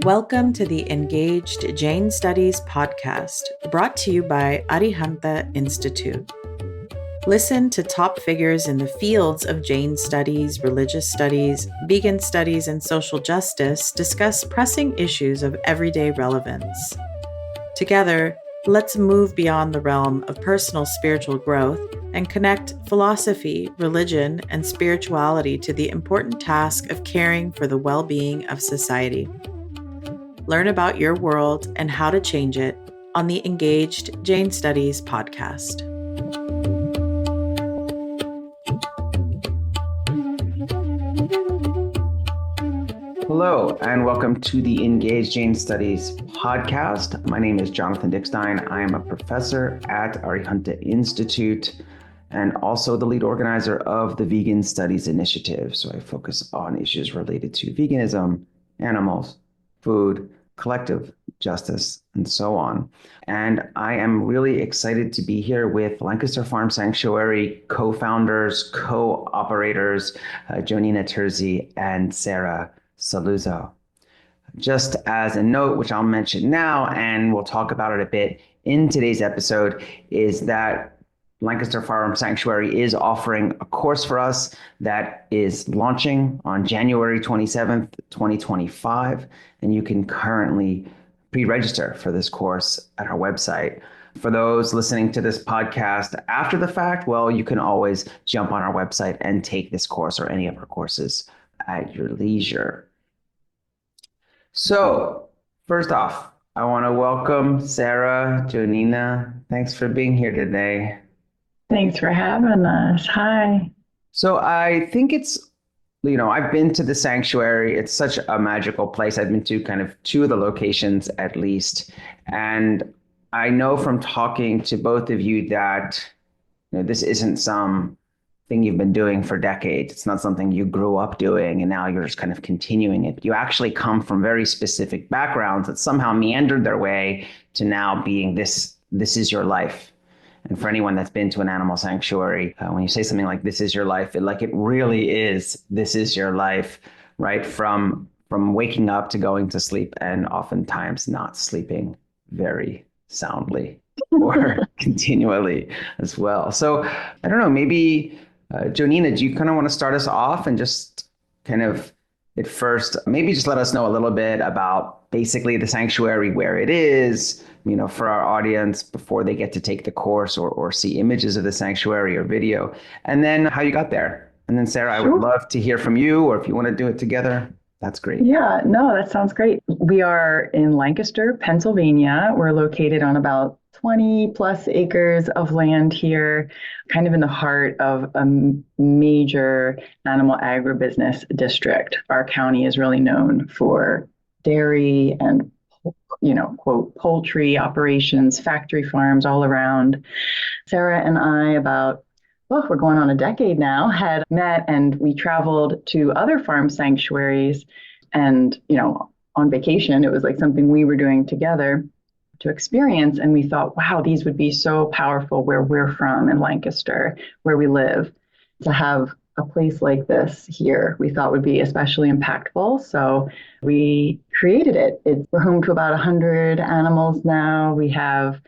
Welcome to the Engaged Jain Studies Podcast, brought to you by Arihanta Institute. Listen to top figures in the fields of Jain studies, religious studies, vegan studies, and social justice discuss pressing issues of everyday relevance. Together, let's move beyond the realm of personal spiritual growth and connect philosophy, religion, and spirituality to the important task of caring for the well-being of society. Learn about your world and how to change it on the Engaged Jain Studies Podcast. Hello, and welcome to the Engaged Jain Studies Podcast. My name is Jonathan Dickstein. I am a professor at Arihanta Institute and also the lead organizer of the Vegan Studies Initiative. So I focus on issues related to veganism, animals, food, collective justice, and so on. And I am really excited to be here with Lancaster Farm Sanctuary co-founders, co-operators, Jonina Turzi and Sarah Saluzzo. Just as a note, which I'll mention now, and we'll talk about it a bit in today's episode, is that Lancaster Farm Sanctuary is offering a course for us that is launching on January 27th, 2025, and you can currently pre-register for this course at our website. For those listening to this podcast after the fact, well, you can always jump on our website and take this course or any of our courses at your leisure. So, first off, I want to welcome Sarah, Jonina. Thanks for being here today. Thanks for having us. Hi. So I think it's, I've been to the sanctuary. It's such a magical place. I've been to kind of two of the locations at least. And I know from talking to both of you that this isn't some thing you've been doing for decades. It's not something you grew up doing and now you're just kind of continuing it. You actually come from very specific backgrounds that somehow meandered their way to now being this is your life. And for anyone that's been to an animal sanctuary, when you say something like this is your life, it really is, this is your life, right? From waking up to going to sleep and oftentimes not sleeping very soundly or continually as well. So I don't know, maybe Jonina, do you kind of want to start us off and just kind of at first, maybe just let us know a little bit about basically the sanctuary, where it is, for our audience before they get to take the course or see images of the sanctuary or video, and then how you got there. And then Sarah, Sure. I would love to hear from you, or if you want to do it together, that's great. Yeah, no, that sounds great. We are in Lancaster, Pennsylvania. We're located on about 20 plus acres of land here, kind of in the heart of a major animal agribusiness district. Our county is really known for dairy and quote, poultry operations, factory farms all around. Sarah and I, we're going on a decade now, had met and we traveled to other farm sanctuaries and, on vacation. It was like something we were doing together to experience. And we thought, wow, these would be so powerful where we're from in Lancaster, where we live, to have a place like this here, we thought would be especially impactful. So we created it. We're home to about 100 animals now. We have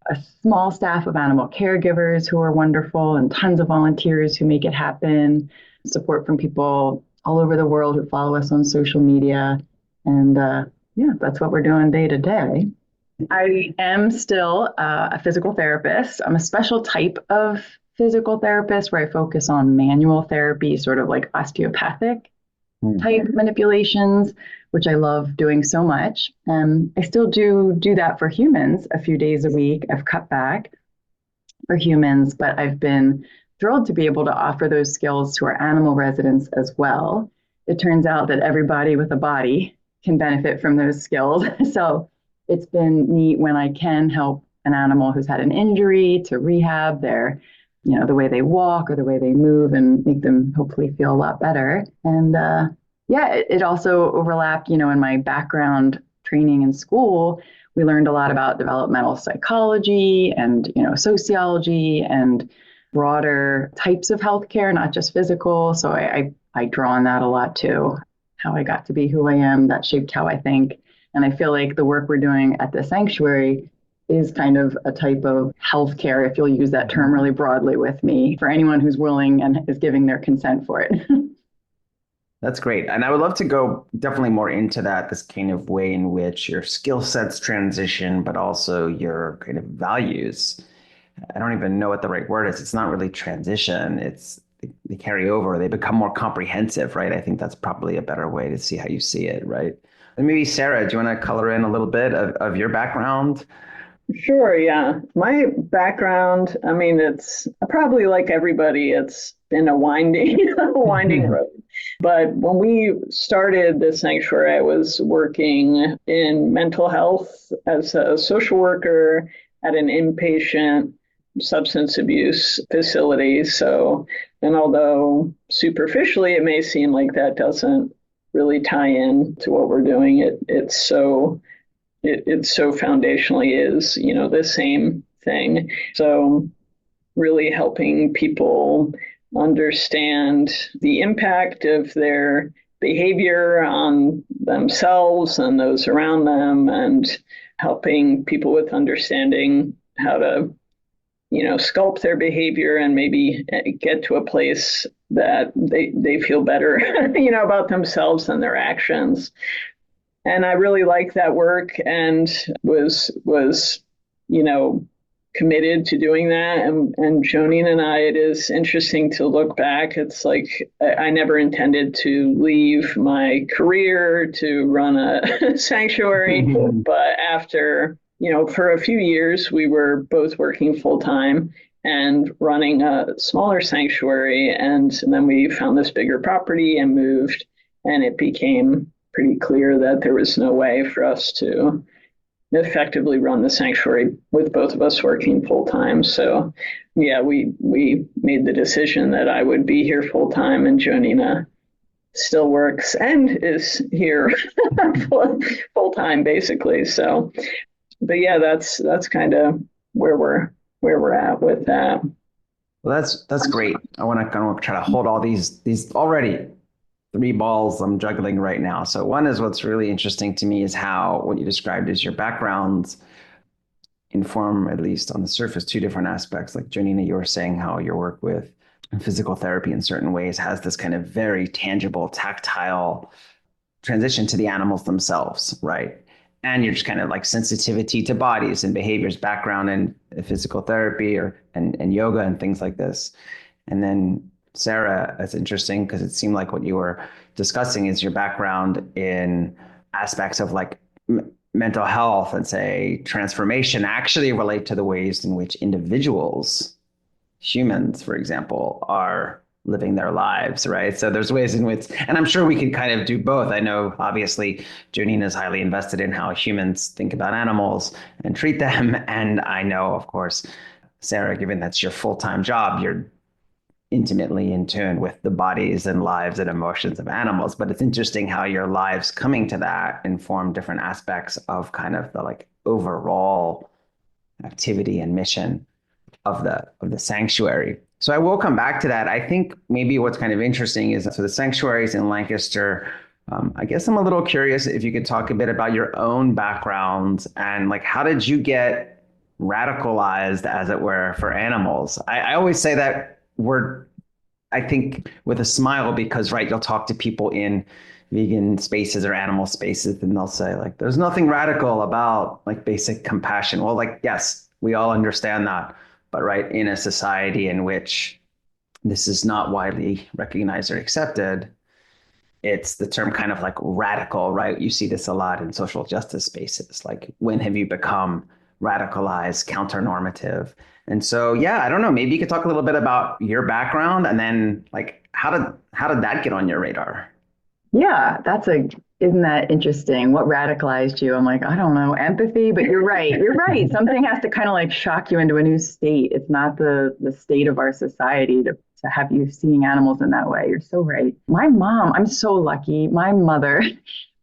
a small staff of animal caregivers who are wonderful and tons of volunteers who make it happen, support from people all over the world who follow us on social media. And that's what we're doing day to day. I am still a physical therapist. I'm a special type of physical therapist where I focus on manual therapy, sort of like osteopathic type manipulations, which I love doing so much. I still do that for humans a few days a week. I've cut back for humans, but I've been thrilled to be able to offer those skills to our animal residents as well. It turns out that everybody with a body can benefit from those skills. So it's been neat when I can help an animal who's had an injury to rehab their the way they walk or the way they move and make them hopefully feel a lot better. And it also overlapped, in my background training in school, we learned a lot about developmental psychology and, sociology and broader types of healthcare, not just physical. So I draw on that a lot too. How I got to be who I am, that shaped how I think And I feel like the work we're doing at the sanctuary is kind of a type of healthcare, if you'll use that term really broadly with me, for anyone who's willing and is giving their consent for it. That's great. And I would love to go definitely more into that, this kind of way in which your skill sets transition, but also your kind of values. I don't even know what the right word is. It's not really transition. It's they carry over, they become more comprehensive, right? I think that's probably a better way to see how you see it, right? And maybe Sarah, do you want to color in a little bit of your background? Sure, yeah. My background, I mean, it's probably like everybody, it's been a winding road. But when we started the sanctuary, I was working in mental health as a social worker at an inpatient substance abuse facility. So, and although superficially it may seem like that doesn't really tie in to what we're doing, it so foundationally is, the same thing. So really helping people understand the impact of their behavior on themselves and those around them, and helping people with understanding how to, sculpt their behavior and maybe get to a place that they feel better, about themselves and their actions. And I really liked that work and was committed to doing that. And Jonina and I, it is interesting to look back. It's like I never intended to leave my career to run a sanctuary, but after, for a few years, we were both working full time and running a smaller sanctuary. And then we found this bigger property and moved, and it became pretty clear that there was no way for us to effectively run the sanctuary with both of us working full time. So yeah, we made the decision that I would be here full time, and Jonina still works and is here full time basically. So, but yeah, that's kind of where we're at with that. Well, that's great. I want to kind of try to hold all these already 3 balls I'm juggling right now. So one is, what's really interesting to me is how what you described as your backgrounds inform, at least on the surface, 2 different aspects. Like Jonina, you were saying how your work with physical therapy in certain ways has this kind of very tangible, tactile transition to the animals themselves, right? And you're just kind of like sensitivity to bodies and behaviors, background in physical therapy and yoga and things like this. And then Sarah, that's interesting because it seemed like what you were discussing is your background in aspects of like mental health and say transformation actually relate to the ways in which individuals, humans, for example, are living their lives, right? So there's ways in which, and I'm sure we could kind of do both. I know obviously Jonina is highly invested in how humans think about animals and treat them. And I know, of course, Sarah, given that's your full-time job, you're intimately in tune with the bodies and lives and emotions of animals. But it's interesting how your lives coming to that inform different aspects of kind of the like overall activity and mission of the sanctuary. So I will come back to that. I think maybe what's kind of interesting is, so the sanctuaries in Lancaster, I guess I'm a little curious if you could talk a bit about your own background and like, how did you get radicalized, as it were, for animals? I always say that word, I think, with a smile, because, right, you'll talk to people in vegan spaces or animal spaces, and they'll say like, there's nothing radical about like basic compassion. Well, like, yes, we all understand that. But right, in a society in which this is not widely recognized or accepted, it's the term kind of like radical, right? You see this a lot in social justice spaces. Like, when have you become radicalized, counter-normative? And so, yeah, I don't know, maybe you could talk a little bit about your background, and then like, how did that get on your radar? Yeah, isn't that interesting? What radicalized you? I'm like, I don't know, empathy, but you're right. You're right. Something has to kind of like shock you into a new state. It's not the state of our society to have you seeing animals in that way. You're so right. My mom, I'm so lucky. My mother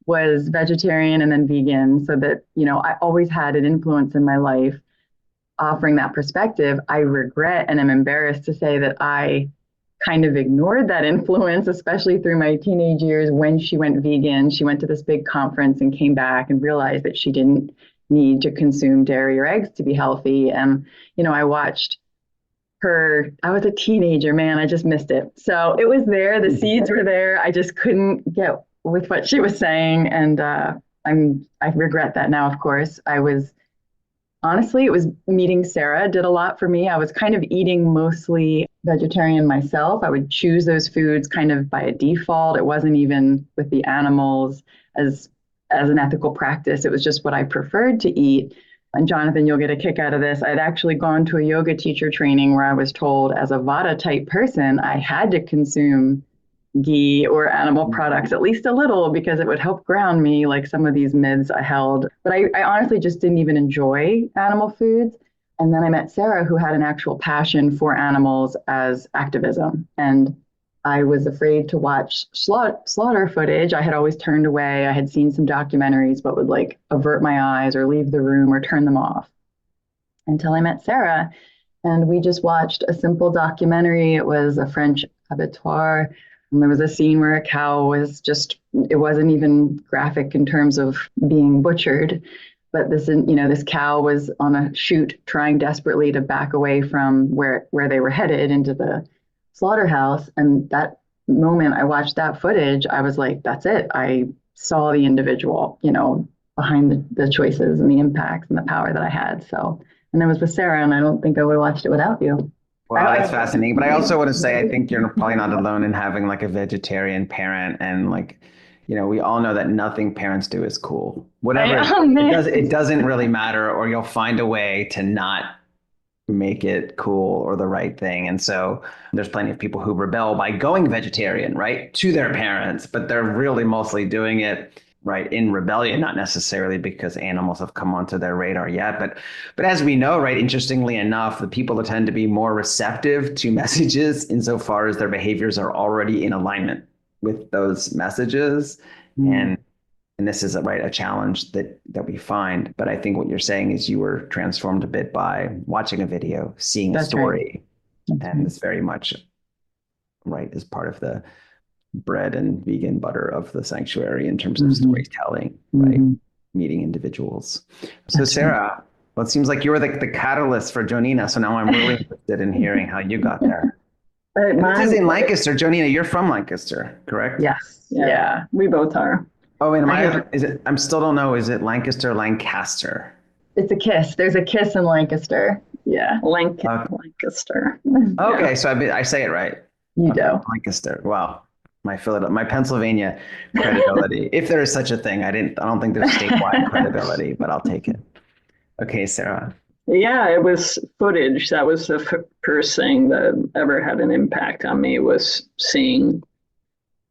was vegetarian and then vegan, so that, I always had an influence in my life offering that perspective. I regret and am embarrassed to say that I kind of ignored that influence, especially through my teenage years when she went vegan. She went to this big conference and came back and realized that she didn't need to consume dairy or eggs to be healthy. And, I watched her. I was a teenager, man. I just missed it. So it was there. The seeds were there. I just couldn't get with what she was saying. And I regret that now, of course. Honestly, it was meeting Sarah did a lot for me. I was kind of eating mostly vegetarian myself. I would choose those foods kind of by a default. It wasn't even with the animals as an ethical practice. It was just what I preferred to eat. And Jonathan, you'll get a kick out of this. I'd actually gone to a yoga teacher training where I was told as a Vata type person, I had to consume ghee or animal products, at least a little, because it would help ground me, like some of these myths I held. But I honestly just didn't even enjoy animal foods. And then I met Sarah, who had an actual passion for animals as activism. And I was afraid to watch slaughter footage. I had always turned away. I had seen some documentaries, but would like avert my eyes or leave the room or turn them off until I met Sarah. And we just watched a simple documentary. It was a French abattoir. And there was a scene where a cow it wasn't even graphic in terms of being butchered, but this cow was on a chute trying desperately to back away from where they were headed into the slaughterhouse. And that moment I watched that footage, I was like, that's it. I saw the individual, behind the choices and the impacts and the power that I had. So, and it was with Sarah, and I don't think I would have watched it without you. Well, that's fascinating. But I also want to say, I think you're probably not alone in having like a vegetarian parent. And like, we all know that nothing parents do is cool. Whatever, it doesn't really matter, or you'll find a way to not make it cool or the right thing. And so there's plenty of people who rebel by going vegetarian, right, to their parents, but they're really mostly doing it right in rebellion, not necessarily because animals have come onto their radar yet. But as we know, right, interestingly enough, the people that tend to be more receptive to messages insofar as their behaviors are already in alignment with those messages. And this is a challenge that we find. But I think what you're saying is you were transformed a bit by watching a video, seeing a story. Right. And it's very much is part of the bread and vegan butter of the sanctuary in terms of storytelling, right? Meeting individuals. So Sarah, well, it seems like you were the catalyst for Jonina. So now I'm really interested in hearing how you got there. This is in Lancaster. Jonina, you're from Lancaster, correct? Yes. Yeah, we both are. Oh, wait, I still don't know. Is it Lancaster, Lancaster? It's a kiss. There's a kiss in Lancaster. Yeah. Lancaster. Okay. Yeah. So I say it right. You do. Lancaster. Wow. My Pennsylvania credibility, if there is such a thing. I don't think there's statewide credibility, but I'll take it. Okay, Sarah. Yeah, it was footage. That was the first thing that ever had an impact on me, was seeing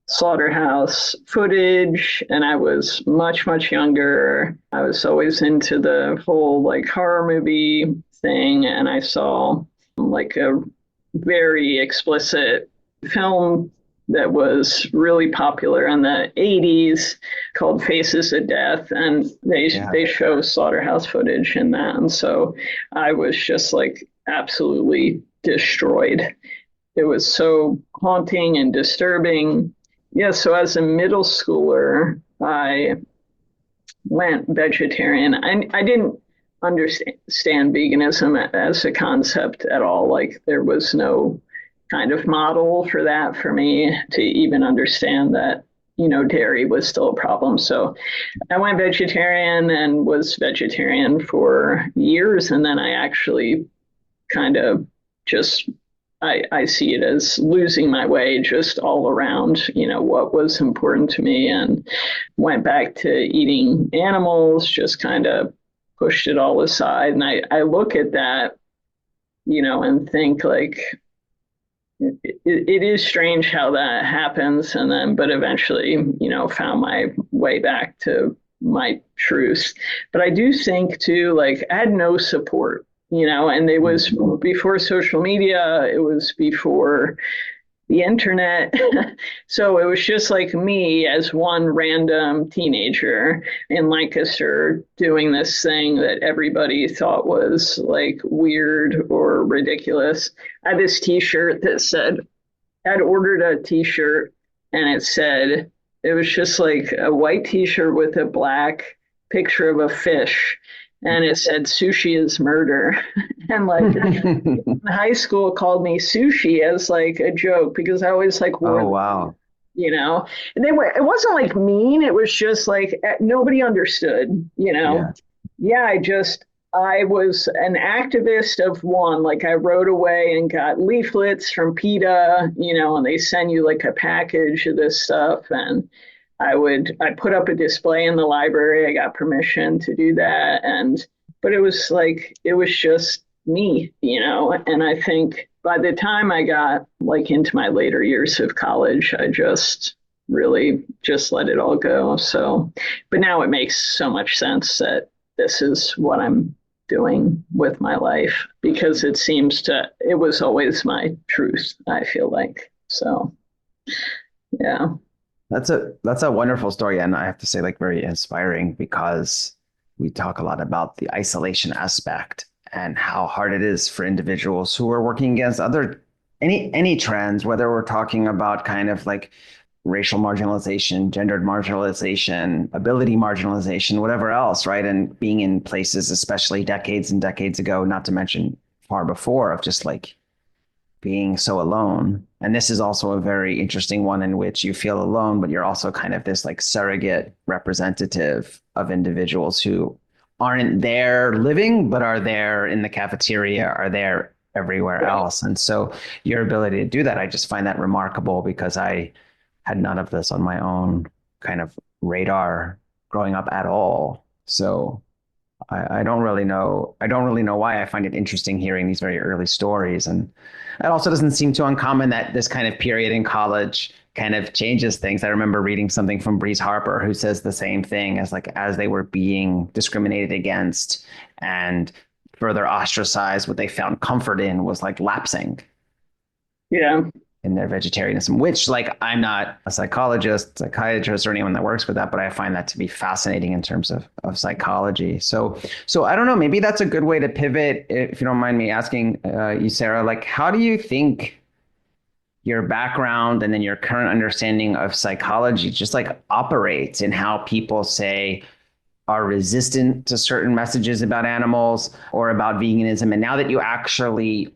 slaughterhouse footage. And I was much, much younger. I was always into the whole horror movie thing. And I saw a very explicit film that was really popular in the 80s called Faces of Death. And they show slaughterhouse footage in that. And so I was just absolutely destroyed. It was so haunting and disturbing. Yeah, so as a middle schooler, I went vegetarian. I didn't understand veganism as a concept at all. There was no kind of model for that for me to even understand that, dairy was still a problem. So I went vegetarian and was vegetarian for years. And then I actually kind of just, I see it as losing my way just all around, what was important to me, and went back to eating animals, just kind of pushed it all aside. And I look at that, and think it is strange how that happens. And then, but eventually, found my way back to my truth. But I do think too, I had no support, and it was before social media, it was before the internet. So it was just me as one random teenager in Lancaster doing this thing that everybody thought was weird or ridiculous. I had this t-shirt that said, I'd ordered a t-shirt and it was just like a white t-shirt with a black picture of a fish. And it said sushi is murder. And like in high school called me sushi as like a joke because I always like wore Oh, wow. And it wasn't like mean, it was just like nobody understood. Yeah, I was an activist of one. Like I rode away and got leaflets from PETA, and they send you like a package of this stuff. And I put up a display in the library. I got permission to do that. But it was just me, and I think by the time I got like into my later years of college, I just really just let it all go. So, but now it makes so much sense that this is what I'm doing with my life because it was always my truth, I feel like. So, yeah. That's a wonderful story. And I have to say, like, very inspiring because we talk a lot about the isolation aspect and how hard it is for individuals who are working against any trends, whether we're talking about kind of like racial marginalization, gendered marginalization, ability marginalization, whatever else, right? And being in places, especially decades and decades ago, not to mention far before, of just like being so alone. And this is also a very interesting one in which you feel alone, but you're also kind of this like surrogate representative of individuals who aren't there living, but are there in the cafeteria, are there everywhere else. And so your ability to do that, I just find that remarkable because I had none of this on my own kind of radar growing up at all. So I don't really know. I don't really know why. I find it interesting hearing these very early stories. And it also doesn't seem too uncommon that this kind of period in college kind of changes things. I remember reading something from Breeze Harper who says the same thing as they were being discriminated against and further ostracized, what they found comfort in was like lapsing. Yeah. In their vegetarianism, which like I'm not a psychiatrist or anyone that works with that, but I find that to be fascinating in terms of psychology. So I don't know, maybe that's a good way to pivot, if you don't mind me asking you, Sarah, like how do you think your background and then your current understanding of psychology just like operates in how people say are resistant to certain messages about animals or about veganism? And now that you actually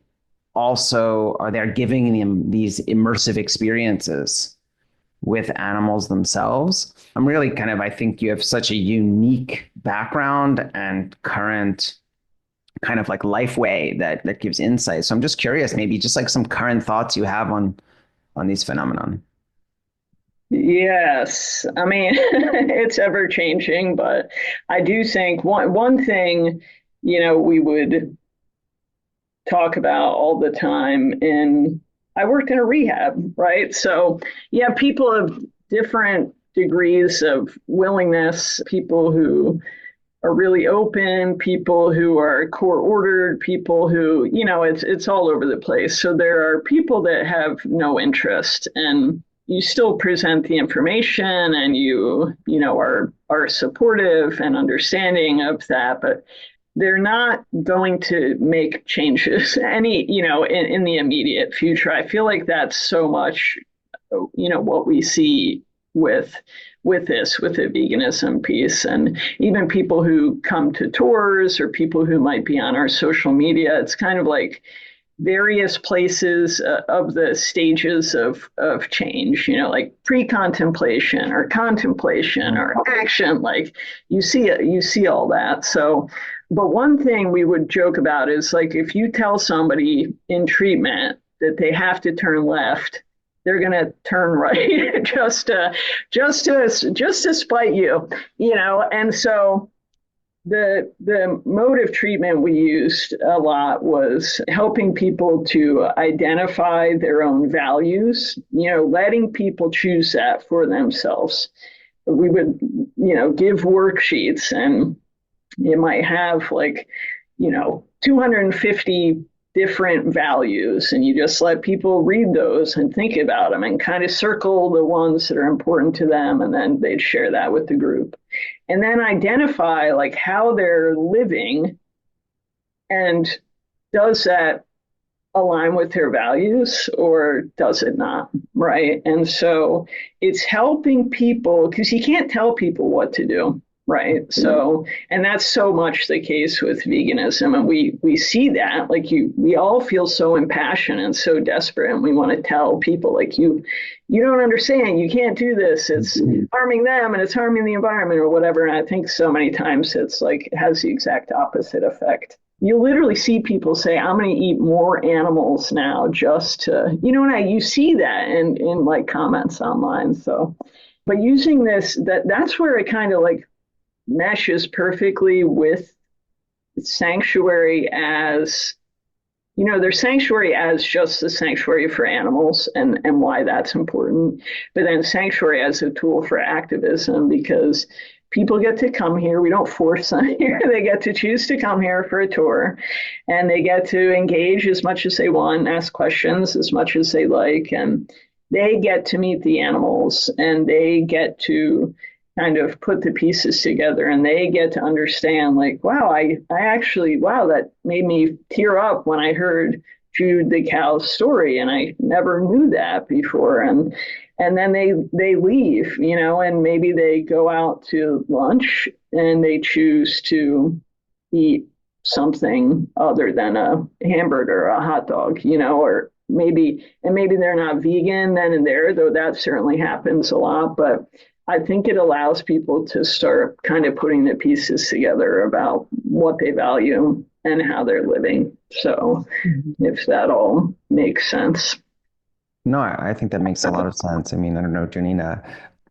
also are there giving them these immersive experiences with animals themselves. I'm really I think you have such a unique background and current kind of like life way that gives insight. So I'm just curious, maybe just like some current thoughts you have on these phenomenon. Yes. I mean, it's ever changing, but I do think one thing, we would talk about all the time. And I worked in a rehab, right? So yeah, people of different degrees of willingness, people who are really open, people who are core ordered, people who, it's all over the place. So there are people that have no interest, and you still present the information and you are supportive and understanding of that, but they're not going to make changes in the immediate future. I feel like that's so much, what we see with the veganism piece. And even people who come to tours or people who might be on our social media, it's kind of like various places of the stages of change, like pre-contemplation or contemplation or action, like you see all that. So, but one thing we would joke about is like, if you tell somebody in treatment that they have to turn left, they're going to turn right just to spite you, and so the mode of treatment we used a lot was helping people to identify their own values, letting people choose that for themselves. We would, give worksheets, and it might have 250 different values, and you just let people read those and think about them and kind of circle the ones that are important to them, and then they'd share that with the group. And then identify how they're living, and does that align with their values or does it not, right? And so it's helping people, because you can't tell people what to do, right? So, and that's so much the case with veganism, and we see that, like, we all feel so impassioned and so desperate, and we want to tell people, like, you don't understand, you can't do this, it's harming them and it's harming the environment or whatever. And I think so many times it's like, it has the exact opposite effect. You literally see people say, I'm going to eat more animals now just to, and you see that in like comments online. So, but using this, that's where it kind of like meshes perfectly with sanctuary as, there's sanctuary as just the sanctuary for animals and why that's important, but then sanctuary as a tool for activism, because people get to come here. We don't force them here. They get to choose to come here for a tour, and they get to engage as much as they want, ask questions as much as they like, and they get to meet the animals, and they get to kind of put the pieces together, and they get to understand, like, wow, I actually, wow, that made me tear up when I heard Jude the cow's story, and I never knew that before. And then they leave, and maybe they go out to lunch and they choose to eat something other than a hamburger or a hot dog, or maybe they're not vegan then and there, though that certainly happens a lot. But I think it allows people to start kind of putting the pieces together about what they value and how they're living. So if that all makes sense. No, I think that makes a lot of sense. I mean, I don't know, Jonina,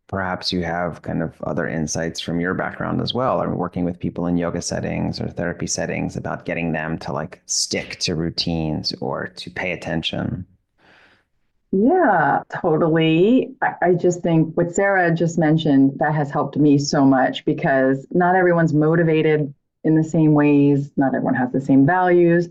perhaps you have kind of other insights from your background as well. I mean, working with people in yoga settings or therapy settings about getting them to like stick to routines or to pay attention. Yeah, totally. I just think what Sarah just mentioned, that has helped me so much, because not everyone's motivated in the same ways. Not everyone has the same values,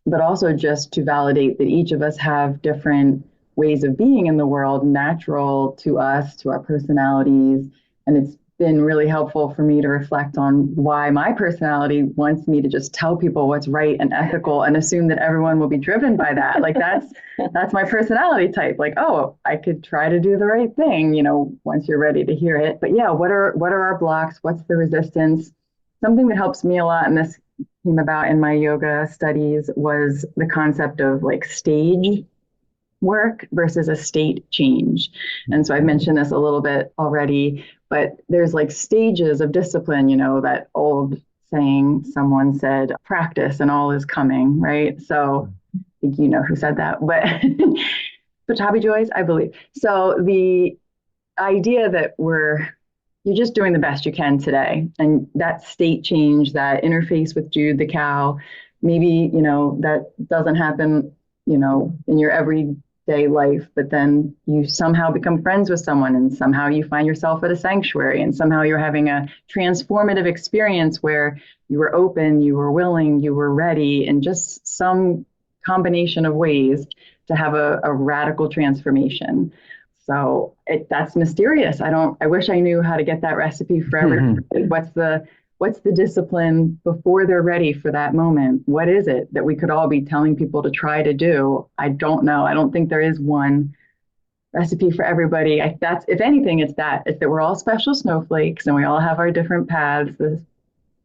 but also just to validate that each of us have different ways of being in the world, natural to us, to our personalities. And it's been really helpful for me to reflect on why my personality wants me to just tell people what's right and ethical and assume that everyone will be driven by that. Like that's my personality type. Like, oh, I could try to do the right thing, once you're ready to hear it. But yeah, what are our blocks? What's the resistance? Something that helps me a lot, and this came about in my yoga studies, was the concept of like stage work versus a state change. And so I've mentioned this a little bit already, but there's like stages of discipline, that old saying someone said, practice and all is coming, right? So I think you know who said that, but Patabi Joyce, I believe. So the idea that you're just doing the best you can today, and that state change, that interface with Jude the cow, maybe, that doesn't happen, in your everyday life, but then you somehow become friends with someone, and somehow you find yourself at a sanctuary, and somehow you're having a transformative experience where you were open, you were willing, you were ready, and just some combination of ways to have a radical transformation. So that's mysterious. I wish I knew how to get that recipe for everyone. What's the discipline before they're ready for that moment? What is it that we could all be telling people to try to do? I don't know. I don't think there is one recipe for everybody. If anything, it's that we're all special snowflakes and we all have our different paths, the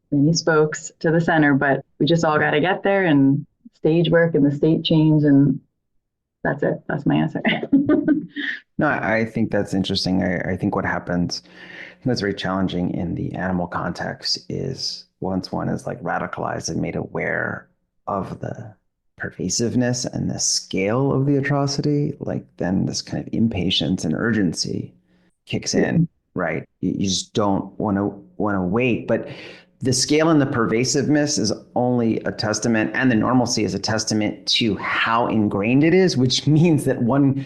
many spokes to the center, but we just all got to get there, and stage work and the state change, and that's it. That's my answer. No, I think that's interesting. I think what happens, that's very challenging in the animal context, is once one is like radicalized and made aware of the pervasiveness and the scale of the atrocity, like then this kind of impatience and urgency kicks in, right? You just don't want to wait. But the scale and the pervasiveness is only a testament, and the normalcy is a testament to how ingrained it is, which means that one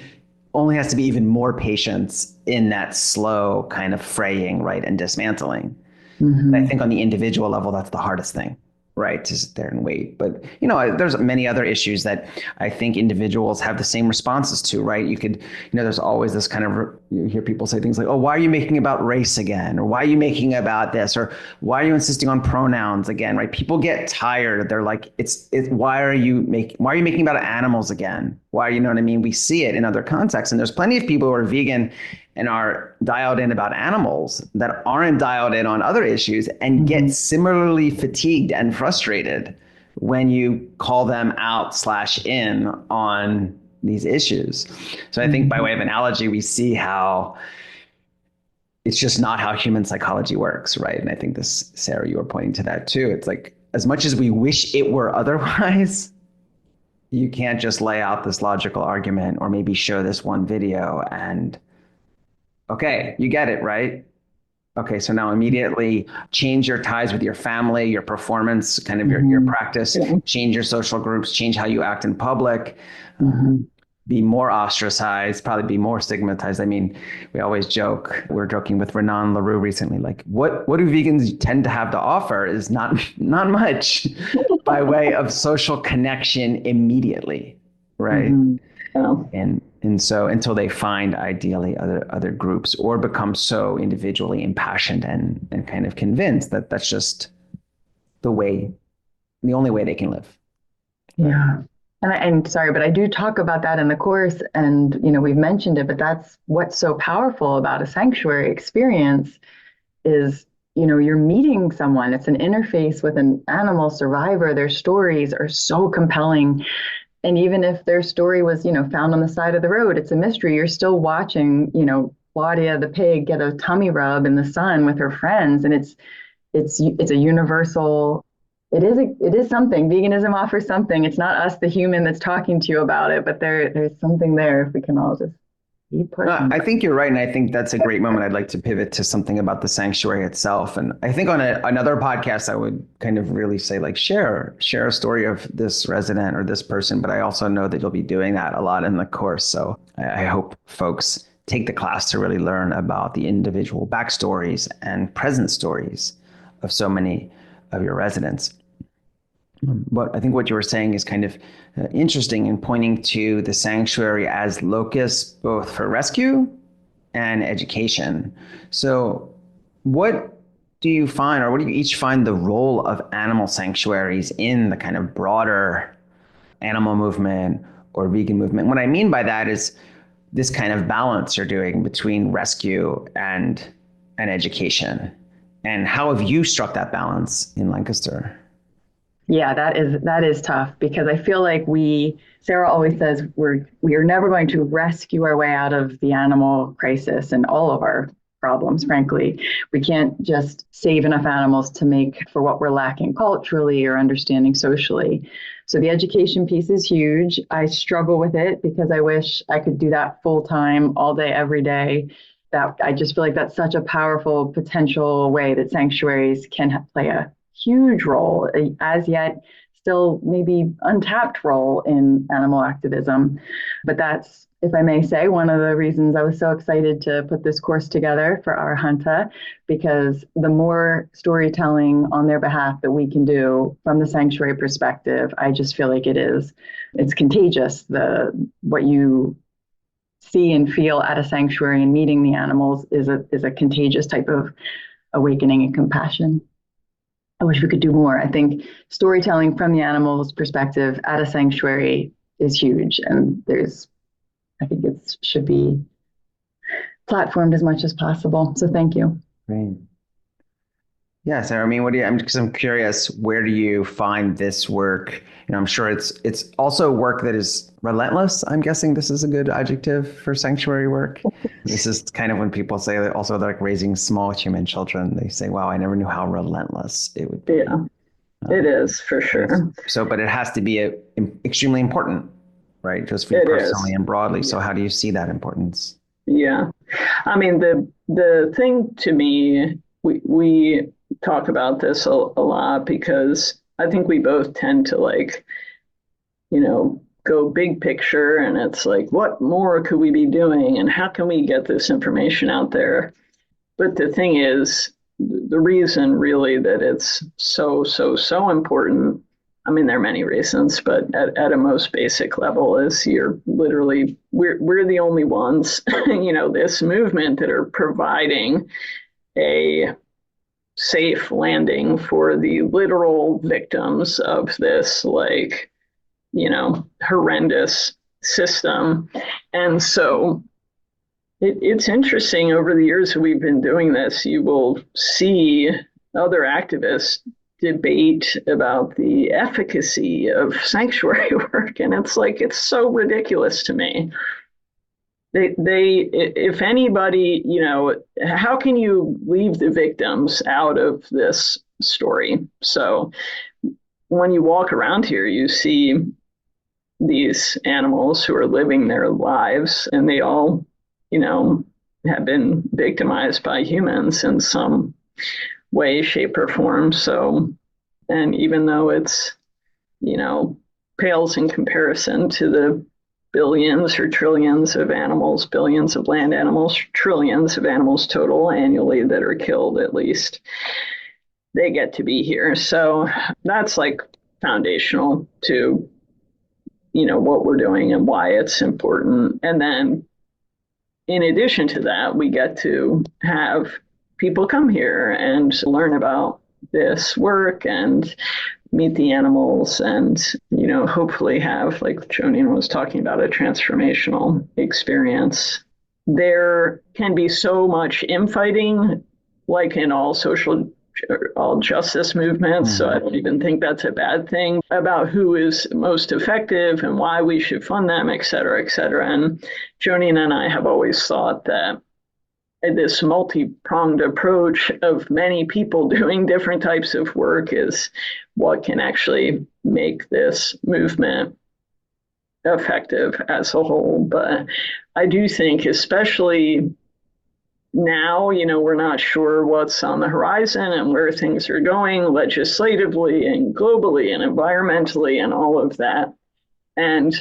only has to be even more patience in that slow kind of fraying, right, and dismantling. Mm-hmm. I think on the individual level, that's the hardest thing, right, to sit there and wait. But, there's many other issues that I think individuals have the same responses to, right? You could, there's always this kind of, you hear people say things like, oh, why are you making about race again? Or why are you making about this? Or why are you insisting on pronouns again, right? People get tired. They're like, why are you making about animals again? Why, you know what I mean? We see it in other contexts. And there's plenty of people who are vegan and are dialed in about animals that aren't dialed in on other issues and get similarly fatigued and frustrated when you call them out/in on these issues. So I think by way of analogy, we see how it's just not how human psychology works, right? And I think this, Sarah, you were pointing to that too. It's like, as much as we wish it were otherwise, you can't just lay out this logical argument or maybe show this one video and, okay, you get it, right? Okay, so now immediately change your ties with your family, your performance, kind of your practice, change your social groups, change how you act in public, be more ostracized, probably be more stigmatized. I mean, we always joke, we were joking with Renan LaRue recently, like what do vegans tend to have to offer is not much by way of social connection immediately, right? And so until they find ideally other groups or become so individually impassioned and kind of convinced that that's just the only way they can live. Yeah. And sorry, but I do talk about that in the course, and, we've mentioned it, but that's what's so powerful about a sanctuary experience is, you're meeting someone. It's an interface with an animal survivor. Their stories are so compelling. And even if their story was, found on the side of the road, it's a mystery. You're still watching, Claudia the pig get a tummy rub in the sun with her friends, and it's a universal. It is something. Veganism offers something. It's not us, the human, that's talking to you about it, but there's something there if we can all just keep pushing. I think you're right, and I think that's a great moment. I'd like to pivot to something about the sanctuary itself, and I think on another podcast, I would kind of really say like share a story of this resident or this person. But I also know that you'll be doing that a lot in the course, so I hope folks take the class to really learn about the individual backstories and present stories of so many of your residents. But I think what you were saying is kind of interesting in pointing to the sanctuary as locus both for rescue and education. So what do you find, or what do you each find the role of animal sanctuaries in the kind of broader animal movement or vegan movement? What I mean by that is this kind of balance you're doing between rescue and education. And how have you struck that balance in Lancaster? Yeah, that is tough, because I feel like Sarah always says we are never going to rescue our way out of the animal crisis and all of our problems, frankly. We can't just save enough animals to make for what we're lacking culturally or understanding socially. So the education piece is huge. I struggle with it because I wish I could do that full time, all day, every day. That I just feel like that's such a powerful potential way that sanctuaries can play a huge role, as yet still maybe untapped role in animal activism. But that's, if I may say, one of the reasons I was so excited to put this course together for Arihanta, because the more storytelling on their behalf that we can do from the sanctuary perspective, I just feel like it's contagious. What you see and feel at a sanctuary and meeting the animals is a contagious type of awakening and compassion. I wish we could do more. I think storytelling from the animals' perspective at a sanctuary is huge, and I think it should be platformed as much as possible. So thank you. Great. Yeah, Sarah, I mean, I'm curious, where do you find this work? I'm sure it's also work that is relentless. I'm guessing this is a good adjective for sanctuary work. This is kind of when people say that also they're like raising small human children. They say, wow, I never knew how relentless it would be. Yeah, it is for sure. So, but it has to be extremely important, right? Just for you personally and broadly. So how do you see that importance? Yeah. I mean, the thing to me, we talk about this a lot because I think we both tend to go big picture, and it's like, what more could we be doing and how can we get this information out there? But the thing is, the reason really that it's so important, I mean, there are many reasons, but at a most basic level is we're the only ones, this movement that are providing a safe landing for the literal victims of this, horrendous system. And so it's interesting, over the years that we've been doing this, you will see other activists debate about the efficacy of sanctuary work. And it's so ridiculous to me. If anybody, how can you leave the victims out of this story? So when you walk around here, you see these animals who are living their lives, and they all have been victimized by humans in some way, shape, or form. So, and even though it's, pales in comparison to the billions or trillions of animals, billions of land animals, trillions of animals total annually that are killed, at least they get to be here. So that's foundational to, what we're doing and why it's important. And then in addition to that, we get to have people come here and learn about this work and meet the animals and, hopefully have, like Jonina was talking about, a transformational experience. There can be so much infighting, like in all justice movements. So I don't even think that's a bad thing, about who is most effective and why we should fund them, et cetera, et cetera. And Jonina and I have always thought that this multi-pronged approach of many people doing different types of work is what can actually make this movement effective as a whole. But I do think, especially now, we're not sure what's on the horizon and where things are going legislatively and globally and environmentally and all of that. And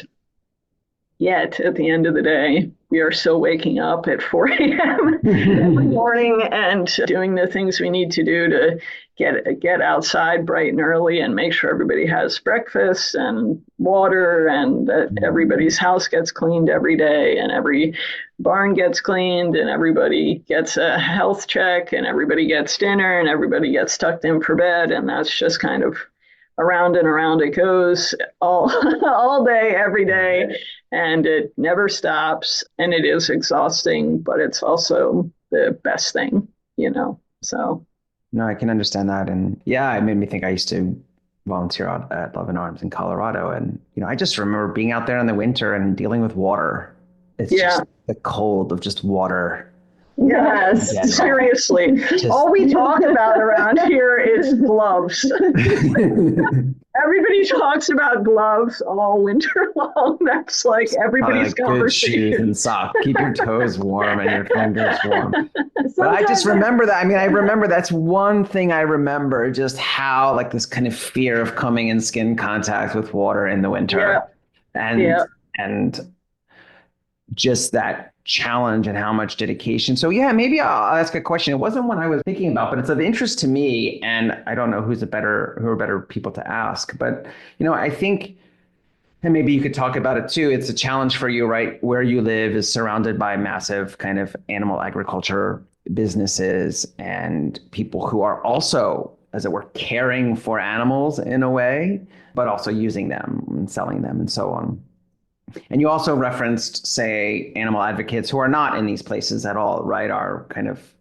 yet, at the end of the day, we are still waking up at 4 a.m. every morning and doing the things we need to do to get outside bright and early and make sure everybody has breakfast and water, and that everybody's house gets cleaned every day, and every barn gets cleaned, and everybody gets a health check, and everybody gets dinner, and everybody gets tucked in for bed. And that's just kind of around and around it goes all day, every day. And it never stops, and it is exhausting, but it's also the best thing, so. No, I can understand that. And yeah, it made me think. I used to volunteer out at Love and Arms in Colorado. And, I just remember being out there in the winter and dealing with water. It's just the cold of just water. Yes, seriously. All we talk about around here is gloves. Everybody talks about gloves all winter long. That's everybody's conversation. Good shoes and socks. Keep your toes warm and your fingers warm. But I just remember that. I mean, I remember that's one thing I remember, just how this kind of fear of coming in skin contact with water in the winter. Yeah. And just that challenge and how much dedication. So yeah, maybe I'll ask a question. It wasn't one I was thinking about, but it's of interest to me. And I don't know who are better people to ask. But, I think, and maybe you could talk about it too, it's a challenge for you, right? Where you live is surrounded by massive kind of animal agriculture businesses and people who are also, as it were, caring for animals in a way, but also using them and selling them and so on. And you also referenced, say, animal advocates who are not in these places at all, right? Are kind of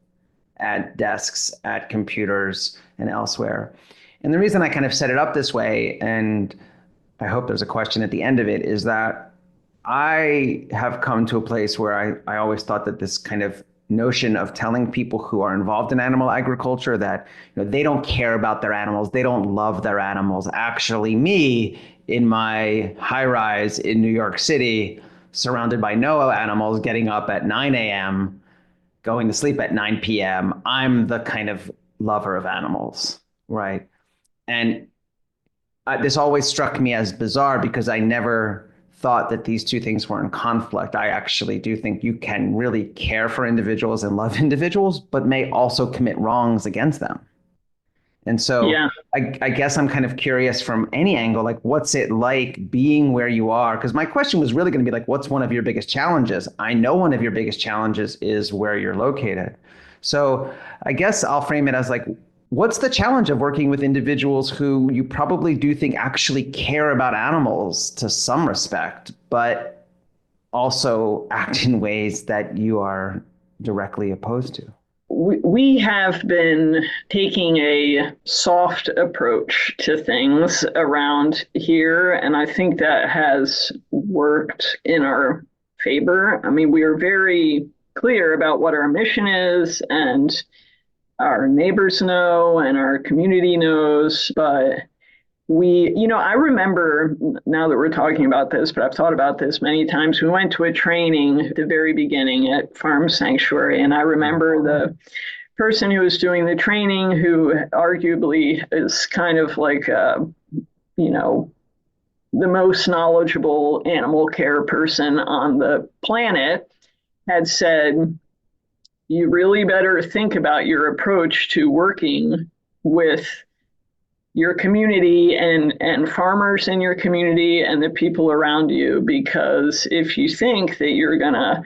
at desks, at computers, and elsewhere. And the reason I kind of set it up this way, and I hope there's a question at the end of it, is that I have come to a place where I always thought that this kind of notion of telling people who are involved in animal agriculture that they don't care about their animals, they don't love their animals. Actually, me, in my high rise in New York City, surrounded by no animals, getting up at 9 a.m., going to sleep at 9 p.m., I'm the kind of lover of animals, right? And this always struck me as bizarre because I never thought that these two things were in conflict. I actually do think you can really care for individuals and love individuals, but may also commit wrongs against them. And so Yeah. I guess I'm kind of curious from any angle, like, what's it like being where you are? Because my question was really going to be like, what's one of your biggest challenges? I know one of your biggest challenges is where you're located. So I guess I'll frame it as like, what's the challenge of working with individuals who you probably do think actually care about animals to some respect, but also act in ways that you are directly opposed to? We have been taking a soft approach to things around here, and I think that has worked in our favor. I mean, we are very clear about what our mission is, and our neighbors know, and our community knows, but I remember, now that we're talking about this, but I've thought about this many times. We went to a training at the very beginning at Farm Sanctuary, and I remember the person who was doing the training, who arguably is kind of like, the most knowledgeable animal care person on the planet, had said, you really better think about your approach to working with your community and farmers in your community and the people around you, because if you think that you're gonna,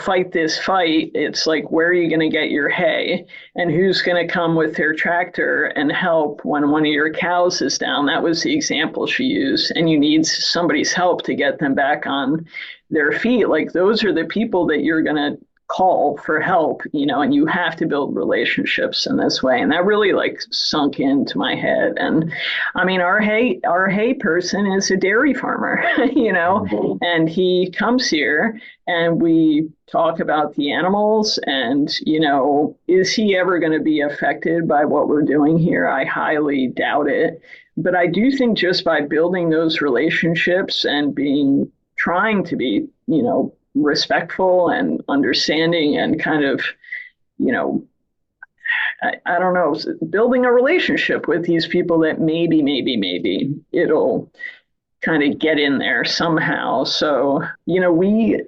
fight this fight, it's like, where are you gonna get your hay, and who's gonna come with their tractor and help when one of your cows is down? That was the example she used. And you need somebody's help to get them back on their feet. Like, those are the people that you're gonna call for help, and you have to build relationships in this way. And that really sunk into my head. And I mean, our hay person is a dairy farmer, and he comes here and we talk about the animals and, is he ever going to be affected by what we're doing here? I highly doubt it. But I do think just by building those relationships and trying to be, respectful and understanding and kind of, I don't know, building a relationship with these people, that maybe it'll kind of get in there somehow. So, we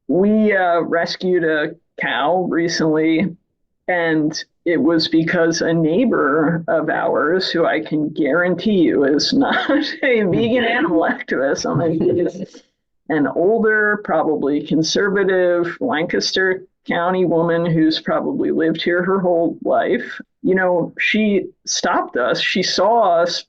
rescued a cow recently, and it was because a neighbor of ours, who I can guarantee you is not a vegan animal activist, is an older, probably conservative Lancaster County woman who's probably lived here her whole life. She stopped us. She saw us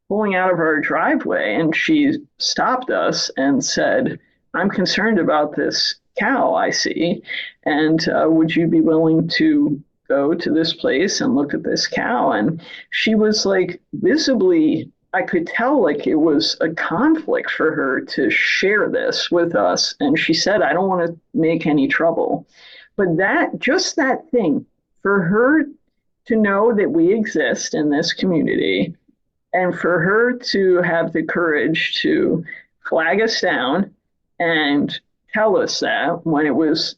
pulling out of our driveway, and she stopped us and said, I'm concerned about this cow I see, and would you be willing to go to this place and look at this cow? And she was visibly, I could tell it was a conflict for her to share this with us. And she said, I don't want to make any trouble. But that thing, for her to know that we exist in this community, and for her to have the courage to flag us down and tell us that when it was,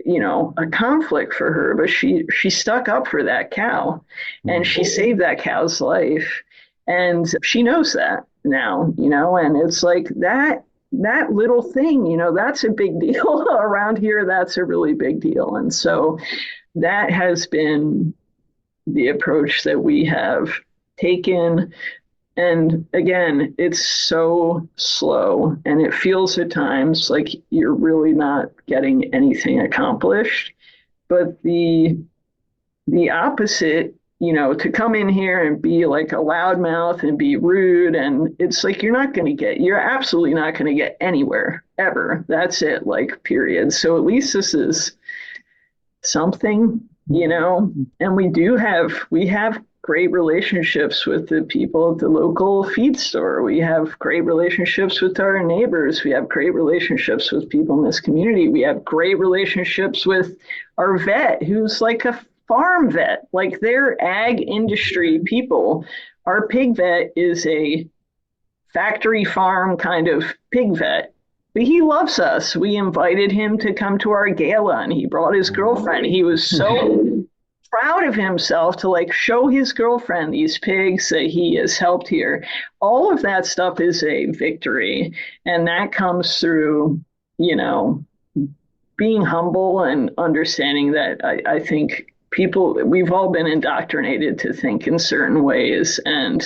a conflict for her, but she stuck up for that cow, and she saved that cow's life. And she knows that now, and it's that little thing, that's a big deal around here. That's a really big deal. And so that has been the approach that we have taken. And again, it's so slow, and it feels at times like you're really not getting anything accomplished. But the opposite, to come in here and be like a loudmouth and be rude, and it's you're absolutely not going to get anywhere ever. That's it, period. So at least this is something, and we have great relationships with the people at the local feed store. We have great relationships with our neighbors. We have great relationships with people in this community. We have great relationships with our vet, who's a farm vet, they're ag industry people. Our pig vet is a factory farm kind of pig vet, but he loves us. We invited him to come to our gala, and he brought his girlfriend. He was so proud of himself to like show his girlfriend these pigs that he has helped here. All of that stuff is a victory. And that comes through, being humble and understanding that I think we've all been indoctrinated to think in certain ways. And,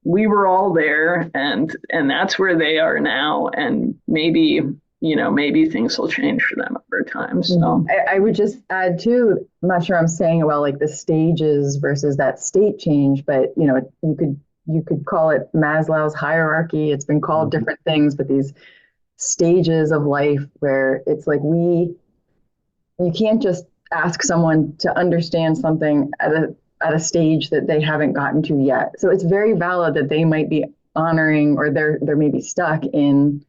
we were all there, and that's where they are now. And maybe things will change for them over time. So I would just add too, I'm not sure I'm saying about like the stages versus that state change, but you could call it Maslow's hierarchy. It's been called different things, but these stages of life where it's like you can't just ask someone to understand something at a stage that they haven't gotten to yet. So it's very valid that they might be honoring, or they're maybe stuck in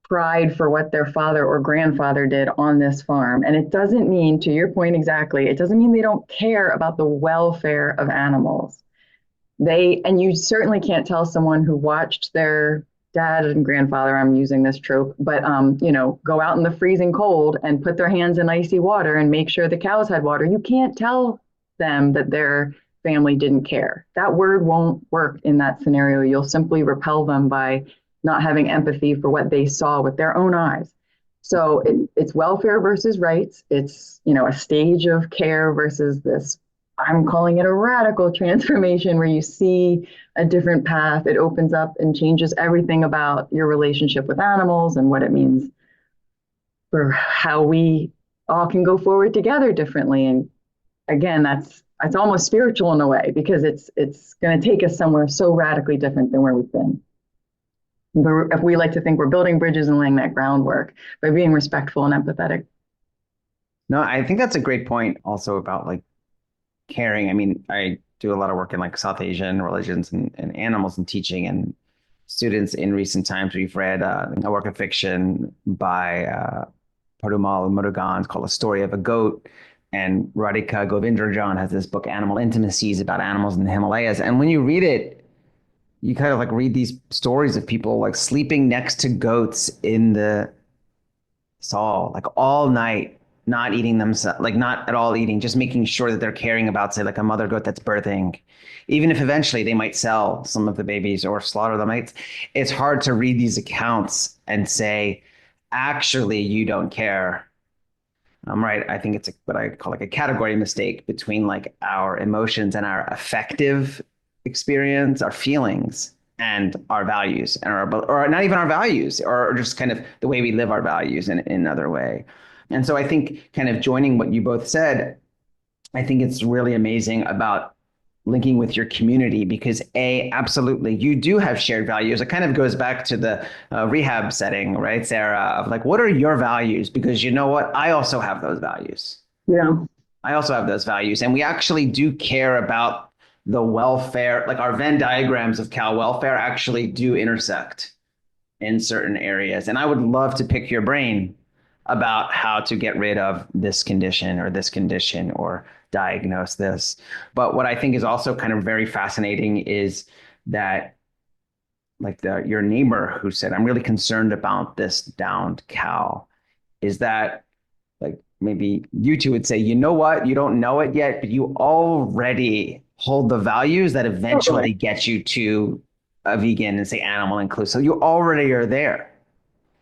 pride for what their father or grandfather did on this farm. And it doesn't mean, to your point exactly, it doesn't mean they don't care about the welfare of animals. And you certainly can't tell someone who watched their dad and grandfather, I'm using this trope, but go out in the freezing cold and put their hands in icy water and make sure the cows had water. You can't tell them that their family didn't care. That word won't work in that scenario. You'll simply repel them by not having empathy for what they saw with their own eyes. So it's welfare versus rights. It's, a stage of care versus this, I'm calling it a radical transformation, where you see a different path. It opens up and changes everything about your relationship with animals and what it means for how we all can go forward together differently. And again, that's almost spiritual in a way, because it's going to take us somewhere so radically different than where we've been. But if we like to think we're building bridges and laying that groundwork by being respectful and empathetic. No, I think that's a great point also about like caring. I mean, I do a lot of work in like South Asian religions and animals and teaching, and students in recent times, we've read a work of fiction by Perumal Murugan. It's called A Story of a Goat. And Radhika Govindrajan has this book, Animal Intimacies, about animals in the Himalayas. And when you read it, you kind of like read these stories of people like sleeping next to goats in the stall, like all night, not eating themselves, like not at all eating, just making sure that they're caring about, say, like a mother goat that's birthing, even if eventually they might sell some of the babies or slaughter them. It's hard to read these accounts and say, actually, you don't care. I'm right. I think it's what I call like a category mistake between like our emotions and our affective experience, our feelings, and our values, and or not even our values, or just kind of the way we live our values in another way. And so I think kind of joining what you both said, I think it's really amazing about linking with your community, because absolutely, you do have shared values. It kind of goes back to the rehab setting, right, Sarah, of like, what are your values? Because you know what? I also have those values. Yeah. I also have those values. And we actually do care about the welfare, like our Venn diagrams of cow welfare actually do intersect in certain areas. And I would love to pick your brain about how to get rid of this condition or diagnose this. But what I think is also kind of very fascinating is that like your neighbor who said, I'm really concerned about this downed cow, is that like maybe you two would say, you know what, you don't know it yet, but you already hold the values that eventually get you to a vegan and say animal inclusive. So you already are there.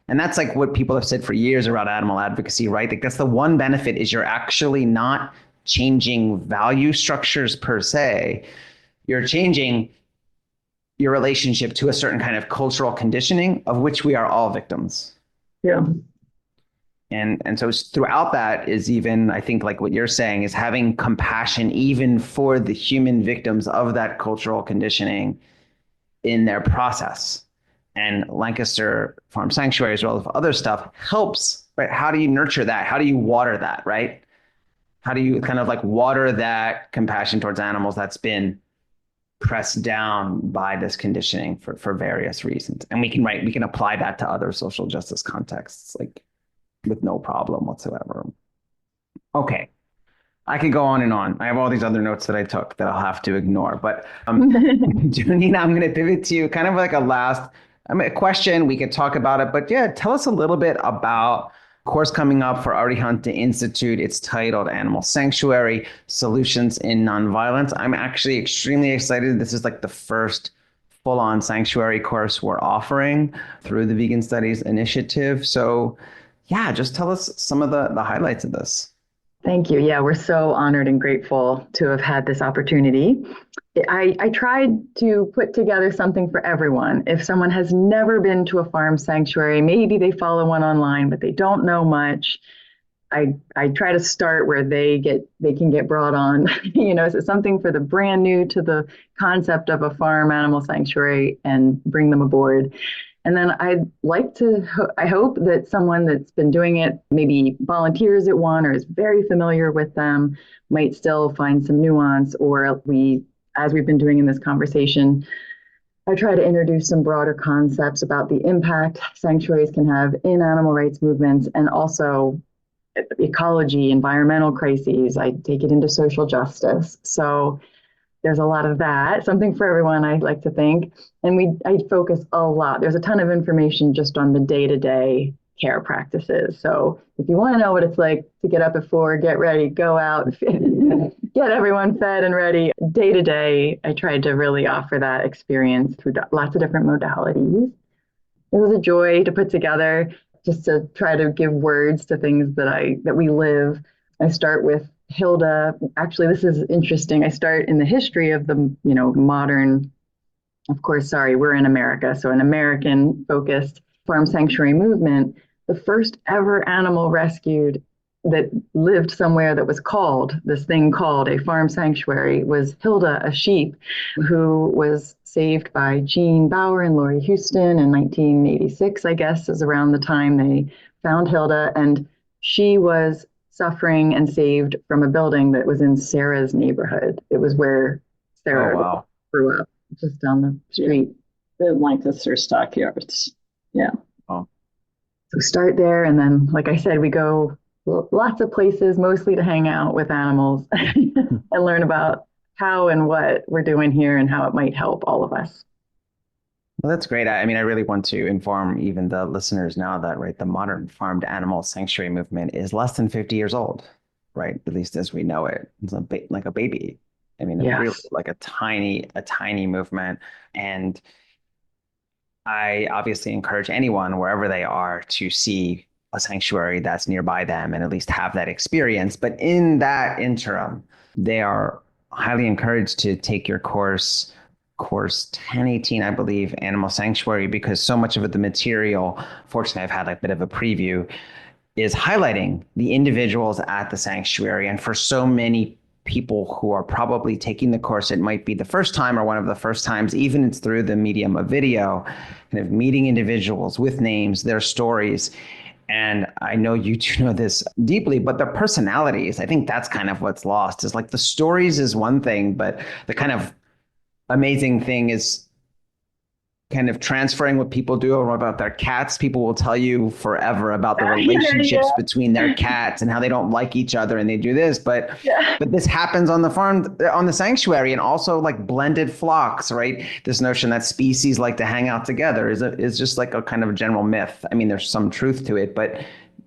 And that's like what people have said for years around animal advocacy, right? Like that's the one benefit, is you're actually not changing value structures per se. You're changing your relationship to a certain kind of cultural conditioning of which we are all victims. Yeah. And so throughout that is even, I think like what you're saying is having compassion even for the human victims of that cultural conditioning in their process. And Lancaster Farm Sanctuary, as well as other stuff, helps, right? How do you nurture that? How do you water that, right? How do you kind of like water that compassion towards animals that's been pressed down by this conditioning for various reasons? And we can apply that to other social justice contexts, like with no problem whatsoever. Okay. I could go on and on. I have all these other notes that I took that I'll have to ignore. But Jonina, I'm going to pivot to you, kind of like a last question. We could talk about it. But yeah, tell us a little bit about course coming up for Arihanta Institute. It's titled Animal Sanctuary, Solutions in Nonviolence. I'm actually extremely excited. This is like the first full-on sanctuary course we're offering through the Vegan Studies Initiative. So yeah, just tell us some of the highlights of this. Thank you. Yeah, we're so honored and grateful to have had this opportunity. I tried to put together something for everyone. If someone has never been to a farm sanctuary, maybe they follow one online, but they don't know much, I try to start where they can get brought on, so something for the brand new to the concept of a farm animal sanctuary and bring them aboard. And then I hope that someone that's been doing it, maybe volunteers at one or is very familiar with them, might still find some nuance, or as we've been doing in this conversation, I try to introduce some broader concepts about the impact sanctuaries can have in animal rights movements, and also ecology, environmental crises. I take it into social justice. So there's a lot of that, something for everyone, I like to think. And I focus a lot. There's a ton of information just on the day-to-day care practices. So if you want to know what it's like to get up at 4, get ready, go out, get everyone fed and ready, day-to-day, I tried to really offer that experience through lots of different modalities. It was a joy to put together, just to try to give words to things that we live. I start with Hilda. Actually, this is interesting. I start in the history of the, modern, of course, we're in America, so an American-focused farm sanctuary movement. The first ever animal rescued that lived somewhere that was this thing called a farm sanctuary was Hilda, a sheep, who was saved by Gene Bauer and Lori Houston in 1986, I guess, is around the time they found Hilda. And she was suffering and saved from a building that was in Sarah's neighborhood. It was where Sarah grew up, just down the street. The Lancaster stockyards. Yeah. Oh. So start there. And then, like I said, we go lots of places, mostly to hang out with animals and learn about how and what we're doing here and how it might help all of us. Well, that's great. I really want to inform even the listeners now that, right, the modern farmed animal sanctuary movement is less than 50 years old, right? At least as we know it. It's like a baby. Yes. Really like a tiny movement. And I obviously encourage anyone, wherever they are, to see a sanctuary that's nearby them and at least have that experience. But in that interim, they are highly encouraged to take your course 1018, I believe, Animal Sanctuary, because so much of the material, fortunately, I've had a bit of a preview, is highlighting the individuals at the sanctuary. And for so many people who are probably taking the course, it might be the first time or one of the first times, even it's through the medium of video, kind of meeting individuals with names, their stories. And I know you do know this deeply, but their personalities, I think that's kind of what's lost. Is like the stories is one thing, but the kind of amazing thing is kind of transferring what people do about their cats. People will tell you forever about the relationships between their cats and how they don't like each other and they do this, but this happens on the farm, on the sanctuary, and also like blended flocks, right? This notion that species like to hang out together is just like a kind of general myth. There's some truth to it, but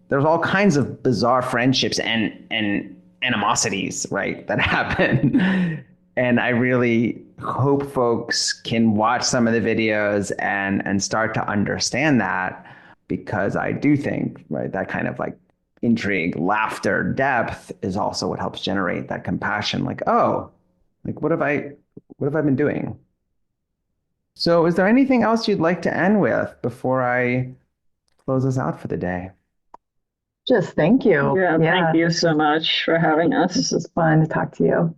there's all kinds of bizarre friendships and animosities, right, that happen. And I really hope folks can watch some of the videos and start to understand that, because I do think, right, that kind of like intrigue, laughter, depth is also what helps generate that compassion. Like, oh, like what have I been doing? So is there anything else you'd like to end with before I close us out for the day? Just thank you. Yeah, thank you so much for having us. This is fun to talk to you.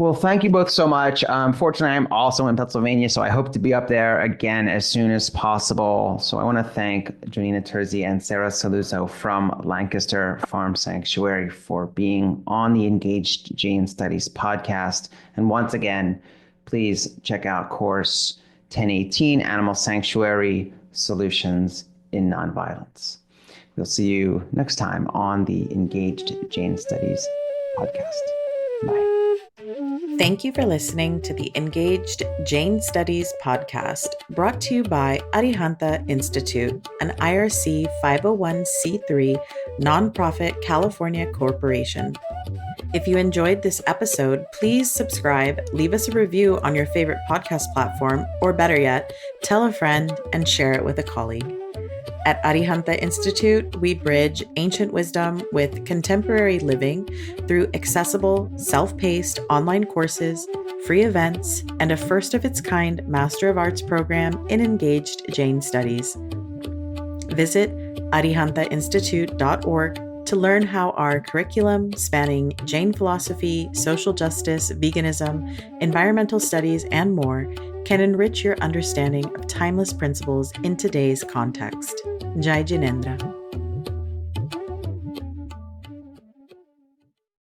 Well, thank you both so much. Fortunately, I'm also in Pennsylvania, so I hope to be up there again as soon as possible. So I want to thank Jonina Turzi and Sarah Salluzzo from Lancaster Farm Sanctuary for being on the Engaged Jain Studies podcast. And once again, please check out course 1018, Animal Sanctuary, Solutions in Nonviolence. We'll see you next time on the Engaged Jain Studies podcast. Bye. Thank you for listening to the Engaged Jain Studies Podcast, brought to you by Arihanta Institute, an IRC 501c3 nonprofit California corporation. If you enjoyed this episode, please subscribe, leave us a review on your favorite podcast platform, or better yet, tell a friend and share it with a colleague. At Arihanta Institute, we bridge ancient wisdom with contemporary living through accessible, self-paced online courses, free events, and a first-of-its-kind Master of Arts program in Engaged Jain Studies. Visit arihantainstitute.org to learn how our curriculum spanning Jain philosophy, social justice, veganism, environmental studies, and more can enrich your understanding of timeless principles in today's context. Jai Jinendra.